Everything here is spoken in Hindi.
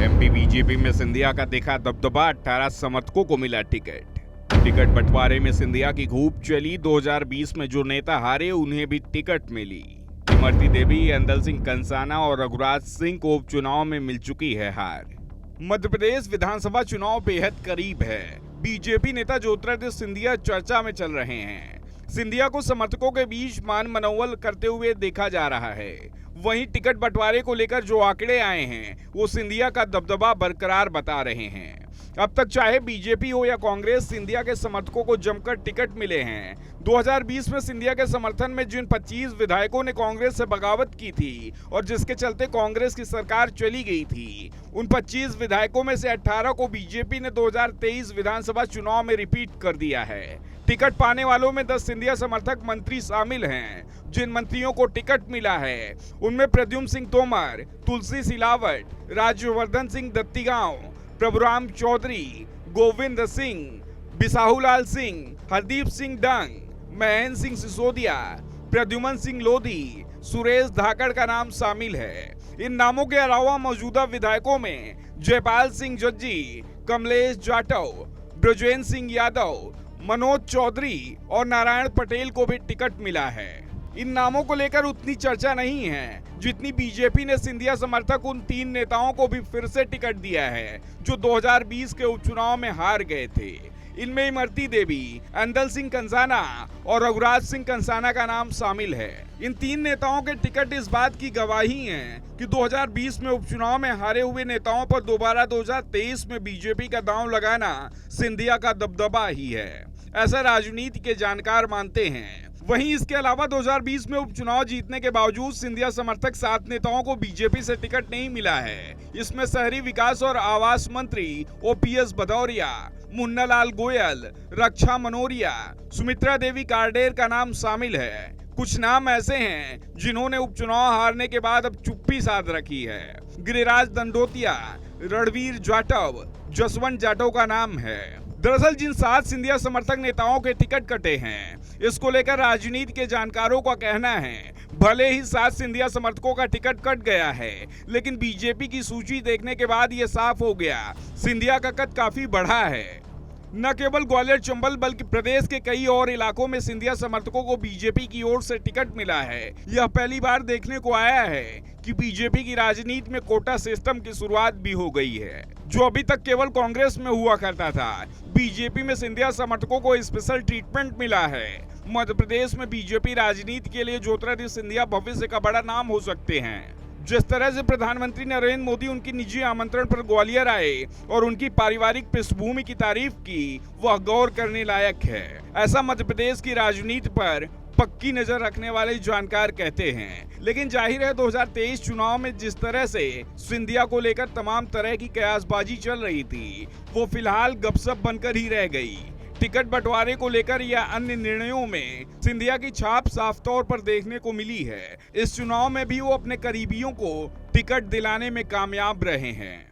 एमपी बीजेपी में सिंधिया का देखा दबदबा, 18 समर्थकों को मिला टिकट। टिकट बंटवारे में सिंधिया की खूब चली। 2020 में जो नेता हारे उन्हें भी टिकट मिली। इमरती देवी, अंदल सिंह कंसाना और रघुराज सिंह को उपचुनाव में मिल चुकी है हार। मध्य प्रदेश विधानसभा चुनाव बेहद करीब है। बीजेपी नेता ज्योतिरादित्य सिंधिया चर्चा में चल रहे हैं। सिंधिया को समर्थकों के बीच मान मनोवल करते हुए देखा जा रहा है। वहीं टिकट बंटवारे को लेकर जो आंकड़े आए हैं वो सिंधिया का दबदबा बरकरार बता रहे हैं। अब तक चाहे बीजेपी हो या कांग्रेस, सिंधिया के समर्थकों को जमकर टिकट मिले हैं। 2020 में सिंधिया के समर्थन में जिन 25 विधायकों ने कांग्रेस से बगावत की थी और जिसके चलते कांग्रेस की सरकार चली गई थी, उन 25 विधायकों में से 18 को बीजेपी ने 2023 विधानसभा चुनाव में रिपीट कर दिया है। टिकट पाने वालों में 10 सिंधिया समर्थक मंत्री शामिल हैं। जिन मंत्रियों को टिकट मिला है उनमें प्रद्युम्न सिंह तोमर, तुलसी सिलावट, राज्यवर्धन सिंह दत्तीगांव, प्रभुराम चौधरी, गोविंद सिंह, बिसाहूलाल सिंह, हरदीप सिंह डंग, महेंद्र सिंह सिसोदिया, प्रद्युम्न सिंह लोधी, सुरेश धाकड़ का नाम शामिल है। इन नामों के अलावा मौजूदा विधायकों में जयपाल सिंह जज्जी, कमलेश जाटव, ब्रजेंद्र सिंह यादव, मनोज चौधरी और नारायण पटेल को भी टिकट मिला है। इन नामों को लेकर उतनी चर्चा नहीं है जितनी बीजेपी ने सिंधिया समर्थक उन 3 नेताओं को भी फिर से टिकट दिया है जो 2020 के उपचुनाव में हार गए थे। इनमें इमरती देवी, अंदल सिंह कंसाना और रघुराज सिंह कंसाना का नाम शामिल है। इन 3 नेताओं के टिकट इस बात की गवाही हैं कि 2020 में उपचुनाव में हारे हुए नेताओं पर दोबारा 2023 में बीजेपी का दांव लगाना सिंधिया का दबदबा ही है, ऐसा राजनीति के जानकार मानते हैं। वहीं इसके अलावा 2020 में उपचुनाव जीतने के बावजूद सिंधिया समर्थक 7 नेताओं को बीजेपी से टिकट नहीं मिला है। इसमें शहरी विकास और आवास मंत्री ओपीएस भदौरिया, मुन्ना लाल गोयल, रक्षा मनोरिया, सुमित्रा देवी कार्डेर का नाम शामिल है। कुछ नाम ऐसे हैं जिन्होंने उपचुनाव हारने के बाद अब चुप्पी साध रखी है। गिरिराज दंडोतिया, रणवीर जाटव, जसवंत जाटव का नाम है। दरअसल जिन 7 सिंधिया समर्थक नेताओं के टिकट कटे हैं, इसको लेकर राजनीति के जानकारों का कहना है भले ही 7 सिंधिया समर्थकों का टिकट कट गया है, लेकिन बीजेपी की सूची देखने के बाद ये साफ हो गया सिंधिया का कद काफी बढ़ा है। न केवल ग्वालियर चंबल बल्कि प्रदेश के कई और इलाकों में सिंधिया समर्थकों को बीजेपी की ओर से टिकट मिला है। यह पहली बार देखने को आया है कि बीजेपी की राजनीति में कोटा सिस्टम की शुरुआत भी हो गई है, जो अभी तक केवल कांग्रेस में हुआ करता था। बीजेपी में सिंधिया समर्थकों को स्पेशल ट्रीटमेंट मिला है। मध्य प्रदेश में बीजेपी राजनीति के लिए ज्योतिरादित्य सिंधिया भविष्य का बड़ा नाम हो सकते हैं। जिस तरह से प्रधानमंत्री नरेंद्र मोदी उनकी निजी आमंत्रण पर ग्वालियर आए और उनकी पारिवारिक पृष्ठभूमि की तारीफ की, वह गौर करने लायक है, ऐसा मध्य प्रदेश की राजनीति पर पक्की नजर रखने वाले जानकार कहते हैं। लेकिन जाहिर है 2023 चुनाव में जिस तरह से सिंधिया को लेकर तमाम तरह की कयासबाजी चल रही थी, वो फिलहाल गपशप बनकर ही रह गई। टिकट बंटवारे को लेकर या अन्य निर्णयों में सिंधिया की छाप साफ तौर पर देखने को मिली है। इस चुनाव में भी वो अपने करीबियों को टिकट दिलाने में कामयाब रहे हैं।